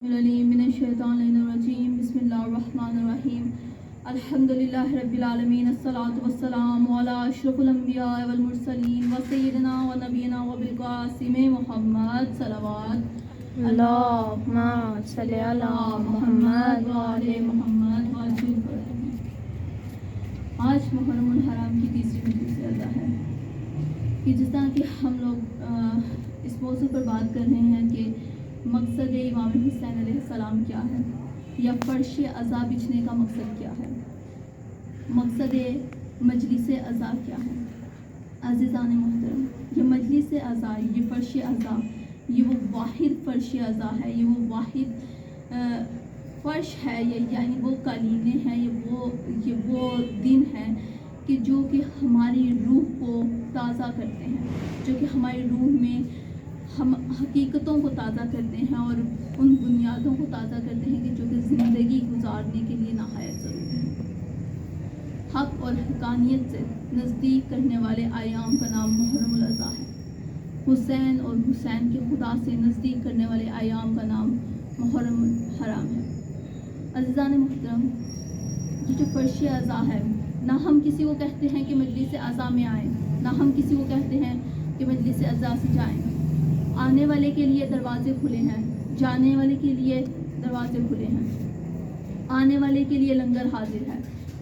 मिनश्शैतानिर्रजीम बिस्मिल्लाहिर्रहमानिर्रहीम अल्हम्दुलिल्लाहि रब्बिल आलमीन अस्सलातु वस्सलामु अला अशरफिल अंबिया वल मुरसलीन व सय्यिदिना व नबीना व बिल क़ासिम मुहम्मद सल्लल्लाहु अल्लाहुम्मा सल्लि अला मुहम्मद व आले मोहम्मद। आज मुहर्रमुल हराम की तीसरी मजलिस अज़ा है कि जिस तरह कि हम लोग इस मौजू पर बात कर रहे हैं कि मकसद इमाम हुसैन अलैहिस्सलाम क्या है या फर्श अज़ा बिछने का मकसद क्या है, मकसद मजलिस अज़ा क्या है। अज़ीज़ान मोहतरम, ये मजलिस अज़ा, ये फर्श अज़ा, ये वो वाहिद फर्श अज़ा है, ये वो वाहिद फर्श है, यानी वो कालीने हैं, ये वो दिन है कि जो कि हमारी रूह को ताज़ा करते हैं, जो कि हमारी रूह में हम हकीकतों को ताज़ा करते हैं और उन बुनियादों को ताज़ा करते हैं कि जो कि ज़िंदगी गुजारने के लिए नहायत ज़रूरी है। हक़ और हक़ानियत से नज़दीक करने वाले आयाम का नाम मुहर्रमुल अज़ा है। हुसैन और हुसैन के खुदा से नज़दीक करने वाले आयाम का नाम मुहर्रमुल हराम है। अज़ीज़ान मुहतरम, ये जो फर्श अज़ा है, ना हम किसी को कहते हैं कि मजलिस अज़ा में आए, ना हम किसी को कहते हैं कि मजलिस अज़ा से जाएँ। आने वाले के लिए दरवाजे खुले हैं, जाने वाले के लिए दरवाजे खुले हैं। आने वाले के लिए लंगर हाजिर है,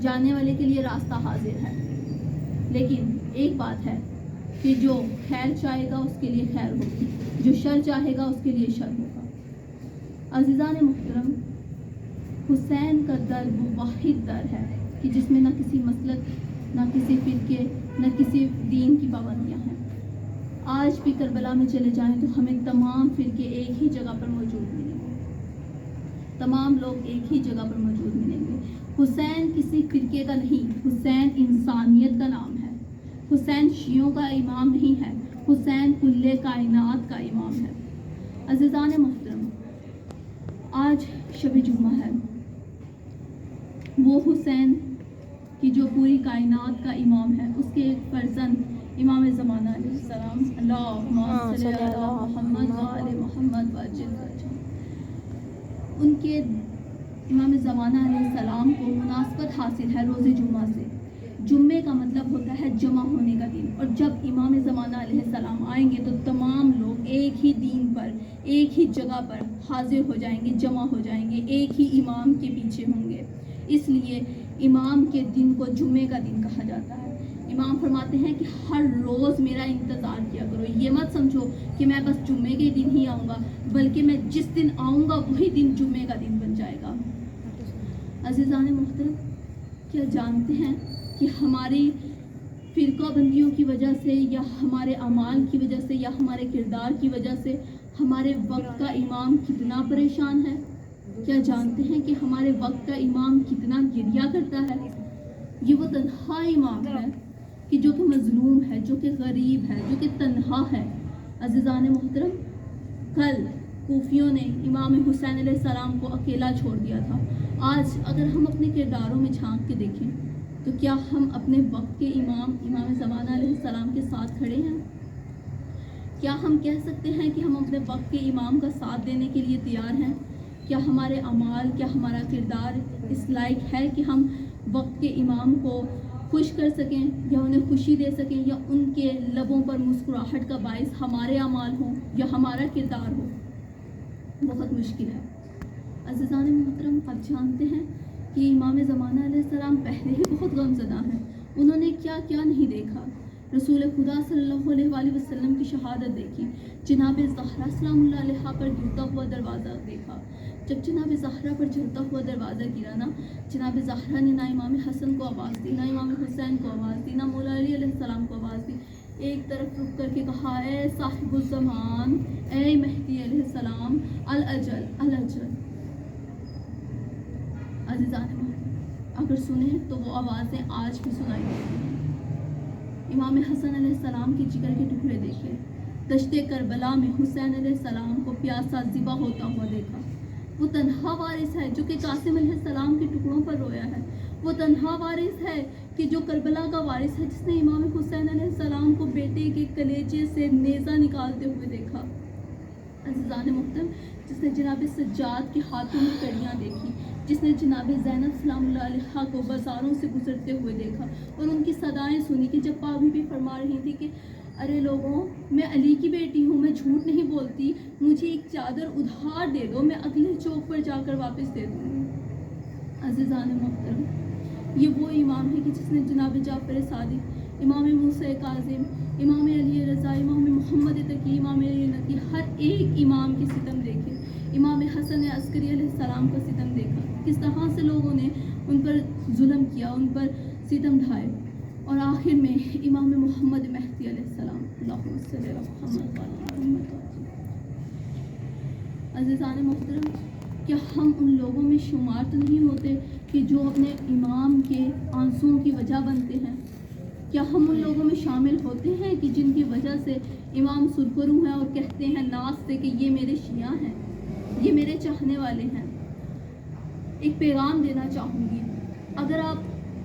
जाने वाले के लिए रास्ता हाजिर है। लेकिन एक बात है कि जो खैर चाहेगा उसके लिए खैर होगी, जो शर चाहेगा उसके लिए शर होगा। अज़ीज़ान मुहतरम, हुसैन का दर वो वाहिद दर है कि जिसमें ना किसी मसलक, ना किसी फ़िरके, ना किसी दीन की पाबंदियाँ हैं। आज भी करबला में चले जाएं तो हमें तमाम फ़िरके एक ही जगह पर मौजूद मिलेंगे, तमाम लोग एक ही जगह पर मौजूद मिलेंगे। हुसैन किसी फ़िरके का नहीं, हुसैन इंसानियत का नाम है। हुसैन शियों का इमाम नहीं है, हुसैन कुल्ले कायनात का इमाम है। अज़ीज़ान मोहतरम, आज शब जुम्मा है, वो हुसैन की जो पूरी कायनात का इमाम है, उसके एक फर्जंद इमाम ज़माना अलैहिस्सलाम, अल्लाहुम्मा सल्लि अला मुहम्मद व आले मोहम्मद व अज्जिल फरजहू, उनके इमाम ज़माना अलैहिस्सलाम को मुनासबत हासिल है रोज़े जुम्मा से। जुम्मे का मतलब होता है जमा होने का दिन, और जब इमाम ज़माना अलैहिस्सलाम आएंगे तो तमाम लोग एक ही दीन पर, एक ही जगह पर हाजिर हो जाएंगे, जमा हो जाएंगे, एक ही इमाम के पीछे होंगे। इसलिए इमाम के दिन को जुम्मे का दिन कहा जाता है। इमाम फरमाते हैं कि हर रोज़ मेरा इंतज़ार किया करो, ये मत समझो कि मैं बस जुम्मे के दिन ही आऊँगा, बल्कि मैं जिस दिन आऊँगा वही दिन जुम्मे का दिन बन जाएगा। अज़ीज़ान मुहतरम, क्या जानते हैं कि हमारी फ़िरका बंदियों की वजह से या हमारे अमाल की वजह से या हमारे किरदार की वजह से हमारे वक्त का इमाम कितना परेशान है? क्या जानते हैं कि हमारे वक्त का इमाम कितना गिरिया करता है? ये वो तन्हा इमाम है कि जो कि मजलूम है, जो कि गरीब है, जो कि तन्हा है। अज़ीज़ान मोहतरम, कल कूफियों ने इमाम हुसैन अलैहिस्सलाम को अकेला छोड़ दिया था। आज अगर हम अपने किरदारों में झांक के देखें तो क्या हम अपने वक्त के इमाम ज़माना अलैहिस्सलाम के साथ खड़े हैं? क्या हम कह सकते हैं कि हम अपने वक्त के इमाम का साथ देने के लिए तैयार हैं? क्या हमारे अमाल, क्या हमारा किरदार इस लायक है कि हम वक्त के इमाम को खुश कर सकें या उन्हें खुशी दे सकें, या उनके लबों पर मुस्कुराहट का बायस हमारे अमाल हों या हमारा किरदार हो? बहुत मुश्किल है। अज़ीज़ान मोहतरम, आप जानते हैं कि इमाम ज़माना अलैहिस्सलाम पहले ही बहुत गमज़दा हैं। उन्होंने क्या क्या नहीं देखा। रसूल खुदा सल्लल्लाहु अलैहि वसल्लम की शहादत देखी, जनाब ज़हरा सलामुल्लाह अलैहा पर गिरता हुआ दरवाज़ा देखा। जब जनाब ज़हरा पर चलता हुआ दरवाज़ा गिरा ना, जनाब ज़हरा ने ना इमाम हसन को आवाज़ दी, ना इमाम हुसैन को आवाज़ दी, ना मौला अली अलैहिस्सलाम को आवाज़ दी। एक तरफ रुक करके कहा, ए साहिबुज़्ज़मान, ए मेहदी अलैहिस्सलाम, अल अजल अल अजल। अज़ीज़ान, अगर सुने तो वो आवाज़ें आज भी सुनाई देती हैं। इमाम हसन अलैहिस्सलाम के जिगर के टुकड़े देखे, दश्ते करबला में हुसैन अलैहिस्सलाम को प्यासा ज़िबा होता हुआ देखा। वो तन्हा वारिस है जो कि कासिम अलैहिस्सलाम के टुकड़ों पर रोया है। वो तन्हा वारिस है कि जो करबला का वारिस है जिसने इमाम हुसैन अलैहिस्सलाम को बेटे के कलेजे से नेज़ा निकालते हुए देखा। अज़ीज़ान मुहतरम, جس نے جناب سجاد کے ہاتھوں میں کڑیاں دیکھی، جس نے جناب زینب سلام اللہ علیہا کو بازاروں سے گزرتے ہوئے دیکھا اور ان کی صدائیں سنی کہ جب پاک بی بی فرما رہی تھی کہ ارے لوگوں، میں علی کی بیٹی ہوں، میں جھوٹ نہیں بولتی، مجھے ایک چادر ادھار دے دو، میں اگلے چوک پر جا کر واپس دے دوں گی۔ عزیزان محترم، یہ وہ امام ہے کہ جس نے جناب جعفر صادق، امام موسیٰ کاظم، امام علی رضا، امام محمد تقی، امام علی نقی، ہر ایک امام کے ستم دیکھے، امام حسن عسکری علیہ السلام کا ستم دیکھا، کس طرح سے لوگوں نے ان پر ظلم کیا، ان پر ستم ڈھائے، اور آخر میں امام محمد مہدی علیہ السلام، اللہم صلی علی محمد وعلی آل محمد۔ عزیزان محترم، کیا ہم ان لوگوں میں شمار تو نہیں ہوتے کہ جو اپنے امام کے آنسوؤں کی وجہ بنتے ہیں؟ کیا ہم ان لوگوں میں شامل ہوتے ہیں کہ جن کی وجہ سے امام سرخرو ہیں اور کہتے ہیں ناز سے کہ یہ میرے شیعہ ہیں، یہ میرے چاہنے والے ہیں؟ ایک پیغام دینا چاہوں گی، اگر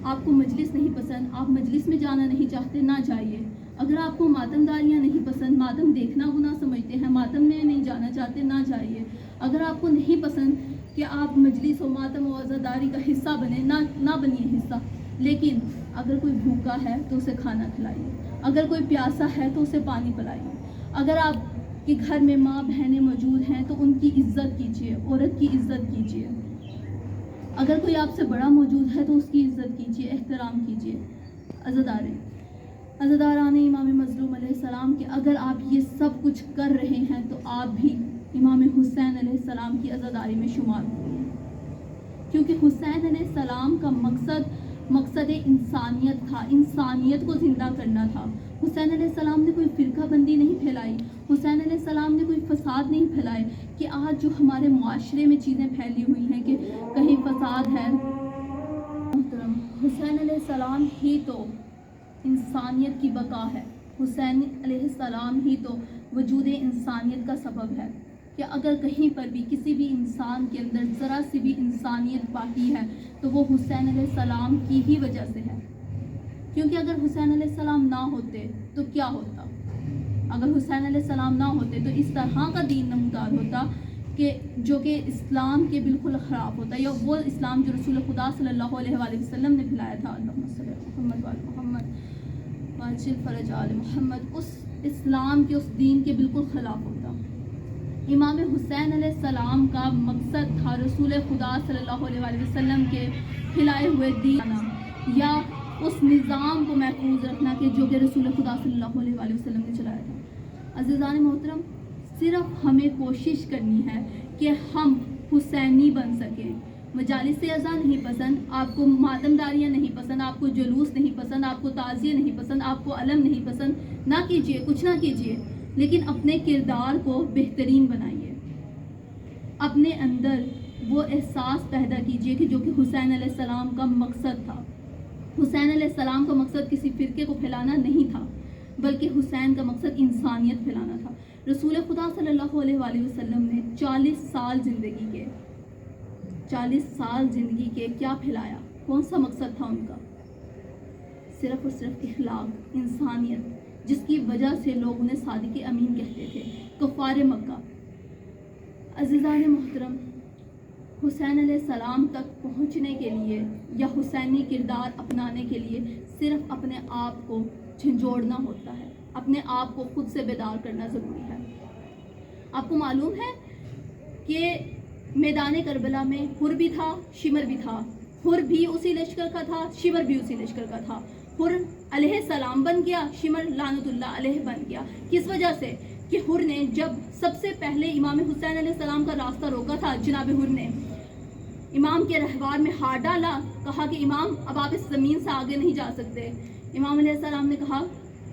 آپ کو مجلس نہیں پسند، آپ مجلس میں جانا نہیں چاہتے، نہ جائیے۔ اگر آپ کو ماتم داریاں نہیں پسند، ماتم دیکھنا گناہ سمجھتے ہیں، ماتم میں نہیں جانا چاہتے، نہ جائیے۔ اگر آپ کو نہیں پسند کہ آپ مجلس و ماتم و عزاداری کا حصہ بنیں، نہ بنیے حصہ، لیکن اگر کوئی بھوکا ہے تو اسے کھانا کھلائیے، اگر کوئی پیاسا ہے تو اسے پانی پلائیے، اگر آپ کے گھر میں ماں بہنیں موجود ہیں تو ان کی عزت کیجیے، عورت کی عزت کیجیے، اگر کوئی آپ سے بڑا موجود ہے تو اس کی عزت کیجیے، احترام کیجیے۔ عزاداران امام مظلوم علیہ السلام کہ اگر آپ یہ سب کچھ کر رہے ہیں تو آپ بھی امام حسین علیہ السلام کی عزاداری میں شمار ہوئے، کیونکہ حسین علیہ السلام کا مقصد انسانیت تھا، انسانیت کو زندہ کرنا تھا۔ حسین علیہ السلام نے کوئی فرقہ بندی نہیں پھیلائی، حسین علیہ السلام نے کوئی فساد نہیں پھیلائے کہ آج جو ہمارے معاشرے میں چیزیں پھیلی ہوئی ہیں کہ کہیں فساد ہے۔ حسین علیہ السلام ہی تو انسانیت کی بقا ہے، حسین علیہ السلام ہی تو وجود انسانیت کا سبب ہے کہ اگر کہیں پر بھی کسی بھی انسان کے اندر ذرا سی بھی انسانیت باقی ہے تو وہ حسین علیہ السلام کی ہی وجہ سے ہے، کیونکہ اگر حسین علیہ السلام نہ ہوتے تو کیا ہوتا؟ اگر حسین علیہ السلام نہ ہوتے تو اس طرح کا دین نمودار ہوتا کہ جو کہ اسلام کے بالکل خلاف ہوتا، یا وہ اسلام جو رسول خدا صلی اللہ علیہ وآلہ وسلم نے پھیلایا تھا، اللہم صلی علی محمد وعلی محمد واجل فرج آل محمد، اس اسلام کے اس دین کے بالکل خلاف ہوتا۔ امام حسین علیہ السلام کا مقصد تھا رسول خدا صلی اللہ علیہ وآلہ وسلم کے پھیلائے ہوئے دین یا اس نظام کو محفوظ رکھنا کہ جو کہ رسول خدا صلی اللہ علیہ وآلہ وسلم نے چلایا تھا۔ عزیزان محترم، صرف ہمیں کوشش کرنی ہے کہ ہم حسینی بن سکیں۔ مجالس اذا نہیں پسند، آپ کو ماتم داریاں نہیں پسند، آپ کو جلوس نہیں پسند، آپ کو تعزیے نہیں پسند، آپ کو علم نہیں پسند، نہ کیجیے، کچھ نہ کیجیے، لیکن اپنے کردار کو بہترین بنائیے، اپنے اندر وہ احساس پیدا کیجیے کہ جو کہ حسین علیہ السلام کا مقصد تھا۔ حسین علیہ السلام کا مقصد کسی فرقے کو پھیلانا نہیں تھا، بلکہ حسین کا مقصد انسانیت پھیلانا تھا۔ رسول خدا صلی اللہ علیہ وآلہ وسلم نے 40 سال زندگی کے کیا پھیلایا؟ کون سا مقصد تھا ان کا؟ صرف اور صرف اخلاق، انسانیت، جس کی وجہ سے لوگ انہیں صادق امین کہتے تھے، کفار مکہ۔ عزیزان محترم، حسین علیہ السلام تک پہنچنے کے لیے یا حسینی کردار اپنانے کے لیے صرف اپنے آپ کو جھنجھوڑنا ہوتا ہے، اپنے آپ کو خود سے بیدار کرنا ضروری ہے۔ آپ کو معلوم ہے کہ میدان کربلا میں حر بھی تھا، شمر بھی تھا، حر بھی اسی لشکر کا تھا، شمر بھی اسی لشکر کا تھا۔ حر علیہ السلام بن گیا، شمر لعنت اللہ علیہ بن گیا۔ کس وجہ سے؟ کہ حر نے جب سب سے پہلے امام حسین علیہ السلام کا راستہ روکا تھا، جناب حر نے امام کے رہوار میں ہاتھ ڈالا، کہا کہ امام اب آپ اس زمین سے آگے نہیں جا سکتے۔ امام علیہ السلام نے کہا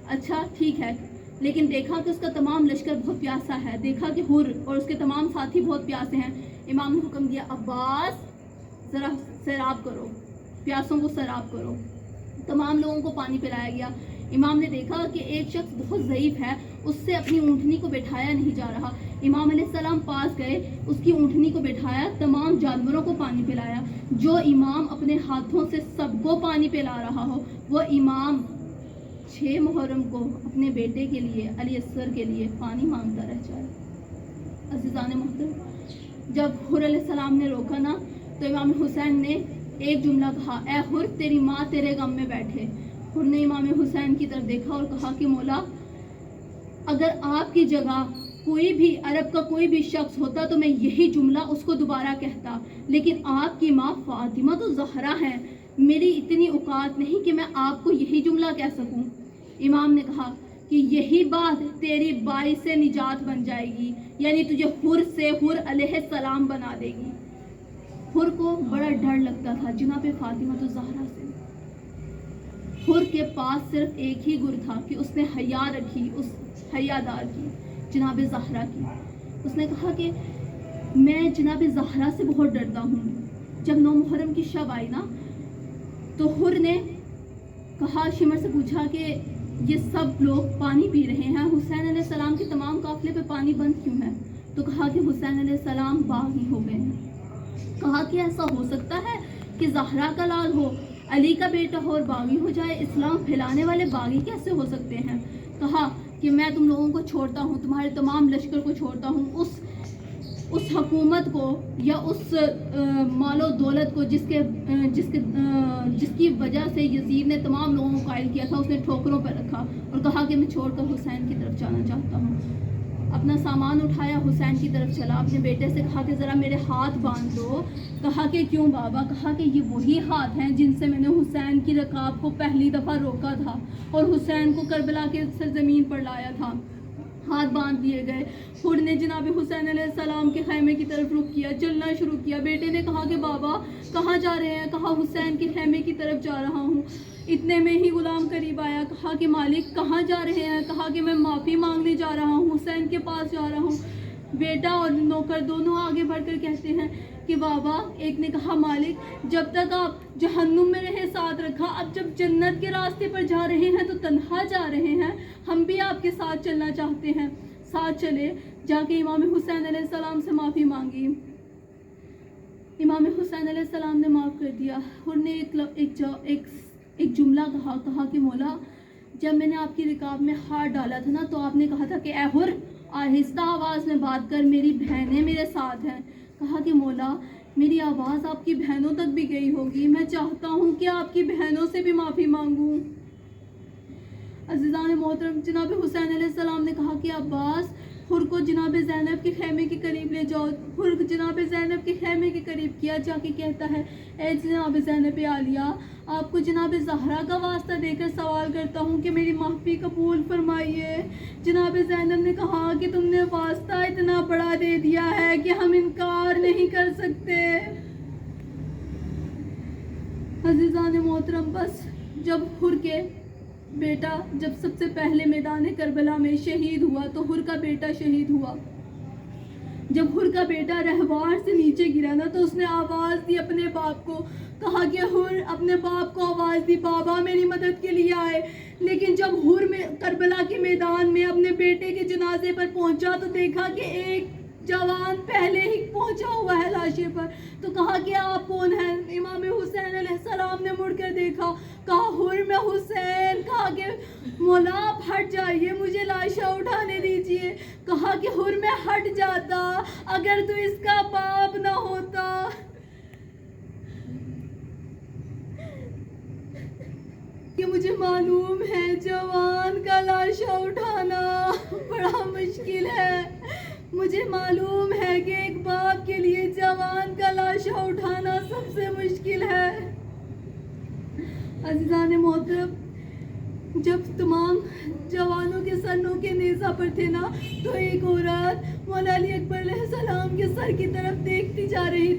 اچھا ٹھیک ہے، لیکن دیکھا کہ اس کا تمام لشکر بہت پیاسا ہے، دیکھا کہ حر اور اس کے تمام ساتھی بہت پیاسے ہیں۔ امام نے حکم دیا عباس ذرا سیراب کرو، پیاسوں کو سیراب کرو۔ تمام لوگوں کو پانی پلایا گیا۔ امام نے دیکھا کہ ایک شخص بہت ضعیف ہے، اس سے اپنی اونٹنی کو بٹھایا نہیں جا رہا۔ امام علیہ السلام پاس گئے، اس کی اونٹنی کو بٹھایا، تمام جانوروں کو پانی پلایا۔ جو امام اپنے ہاتھوں سے سب کو پانی پلا رہا ہو، وہ امام 6 محرم کو اپنے بیٹے کے لیے، علی اصغر کے لیے پانی مانگتا رہ جائے۔ عزیزان محترم، जब हुर अलैहिस्सलाम ने रोका ना तो इमाम हुसैन ने एक जुमला कहा, ए हुर तेरी माँ तेरे गम में बैठे। हुर ने इमाम हुसैन की तरफ देखा और कहा कि मौला अगर आपकी जगह कोई भी अरब का कोई भी शख्स होता तो मैं यही जुमला उसको दोबारा कहता, लेकिन आपकी माँ फातिमा तो ज़हरा है, मेरी इतनी औकात नहीं कि मैं आपको यही जुमला कह सकूं। इमाम ने कहा कि यही बात तेरी बाई से निजात बन जाएगी, यानी तुझे हुर से हुर अलैहिस्सलाम बना देगी। हुर को बड़ा डर लगता था जनाब फातिमा तो ज़हरा से। हुर के पास सिर्फ एक ही गुर था कि उसने हया रखी, उस हयादार की, जनाब ज़हरा की। उसने कहा कि मैं जनाब ज़हरा से बहुत डरता हूँ। जब 9 मुहर्रम की शब आई ना तो हुर ने कहा, शिमर से पूछा कि ये सब लोग पानी पी रहे हैं, हुसैन अलैहिस्सलाम के तमाम काफिले पे पानी बंद क्यों है? तो कहा कि हुसैन अलैहिस्सलाम बागी हो गए हैं। कहा कि ऐसा हो सकता है कि ज़हरा का लाल हो, अली का बेटा हो और बागी हो जाए, इस्लाम फैलाने वाले बागी कैसे हो सकते हैं? कहा कि मैं तुम लोगों को छोड़ता हूँ, तुम्हारे तमाम लश्कर को छोड़ता हूँ, उस हुकूमत को या उस मालो दौलत को जिसकी वजह से यजीद ने तमाम लोगों को कायल किया था, उसने ठोकरों पर रखा और कहा कि मैं छोड़कर हुसैन की तरफ जाना चाहता हूँ। अपना सामान उठाया, हुसैन की तरफ चला। अपने बेटे से कहा कि ज़रा मेरे हाथ बांध दो। कहा कि क्यों बाबा? कहा कि ये वही हाथ हैं जिनसे मैंने हुसैन की रकाब को पहली दफ़ा रोका था और हुसैन को करबला के सरजमीन पर लाया था। हाथ बांध दिए गए। हुर ने जनाब हुसैन अलैहिस्सलाम के खैमे की तरफ रुख किया, चलना शुरू किया। बेटे ने कहा कि बाबा कहाँ जा रहे हैं? कहा हुसैन के खैमे की तरफ जा रहा हूँ। इतने में ही गुलाम करीब आया। कहा कि मालिक कहाँ जा रहे हैं? कहा कि मैं माफ़ी मांगने जा रहा हूँ, हुसैन के पास जा रहा हूँ। बेटा और नौकर दोनों आगे बढ़कर कहते हैं कि बाबा, एक ने कहा मालिक जब तक आप जहन्नुम में रहे साथ रखा, अब जब जन्नत के रास्ते पर जा रहे हैं तो तन्हा जा रहे हैं, हम भी आपके साथ चलना चाहते हैं। साथ चले, जाके इमाम हुसैन अलैहिस्सलाम से माफ़ी मांगी। इमाम हुसैन अलैहिस्सलाम ने माफ़ कर दिया। हुर ने एक जुमला कहा कि मौला जब मैंने आपकी रिकाब में हाथ डाला था ना तो आपने कहा था कि ए हुर आहिस्ता आवाज़ में बात कर, मेरी बहनें मेरे साथ हैं। कहा कि मौला मेरी आवाज़ आपकी बहनों तक भी गई होगी, मैं चाहता हूँ कि आपकी बहनों से भी माफ़ी मांगूँ। अज़ीज़ान मोहतरम, जनाब हुसैन अलैहिस्सलाम ने कहा कि अब्बास हुर को जनाब ज़ैनब के खैमे के करीब ले जाओ। हुर जनाब ज़ैनब के खैमे के करीब किया, जाके कहता है ए जनाब ज़ैनब आलिया, आपको जनाब ज़हरा का वास्ता देकर सवाल करता हूँ कि मेरी माफ़ी कबूल फरमाइए। जनाब ज़ैनब ने कहा कि तुमने वास्ता इतना बड़ा दे दिया है कि हम इनकार नहीं कर सकते। अज़ीज़ान मोहतरम, बस जब हुर के बेटा जब सबसे पहले मैदान करबला में शहीद हुआ तो हुर का बेटा शहीद हुआ। जब हुर का बेटा रहवार से नीचे गिरा ना तो उसने आवाज़ दी अपने बाप को। कहा कि हुर अपने बाप को आवाज़ दी, बाबा मेरी मदद के लिए आए। लेकिन जब हुर में करबला के मैदान में अपने बेटे के जनाजे पर पहुंचा तो देखा कि एक जवान पहले ही पहुंचा हुआ है लाशे पर। तो कहा कि आप कौन हैं? इमाम हुसैन अलैहिस्सलाम ने मुड़कर देखा, कहा हुर में हुसैन। कहा कि मौला आप हट जाइए, मुझे लाशा उठाने दीजिए। कहा कि हुर में हट जाता अगर तू इसका बाप ना होता। कि मुझे मालूम है जवान का लाशा उठाना बड़ा मुश्किल है, मुझे मालूम है कि एक बाप के लिए जवान का लाशा उठाना सबसे मुश्किल है। अज़ीज़ान मोहतरम, जब तमाम जवानों के सरों के नेज़ा पर थे ना तो एक औरत मौला अली अकबर अलैहिस्सलाम के सर की तरफ देखती जा रही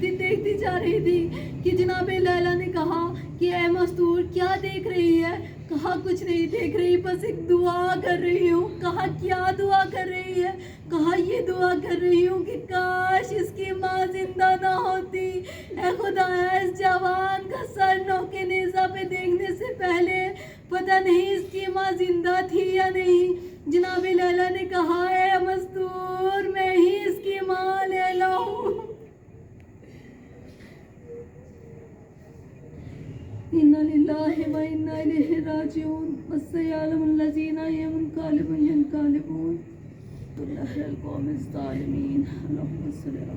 थी कि जनाब लैला ने कहा कि ए मस्तूर क्या देख रही है? कहा कुछ नहीं देख रही, बस एक दुआ कर रही हूँ। कहा क्या दुआ कर रही है? कहा ये दुआ कर रही हूँ कि काश इसकी माँ जिंदा ना होती। ए खुदा, इस जवान का सर नौके नेज़ा पे देखने से पहले पता नहीं इसकी माँ जिंदा थी या नहीं। जनाब लैला ने कहा ए मस्तूर, मैं ही इसकी माँ लैला हूँ। इन्ना लिल्लाहि व इन्ना इलैहि राजिऊन। वस्सयालमुल लज़ीना यनक़लिबून अल्लाहुम्मा सल्लि अला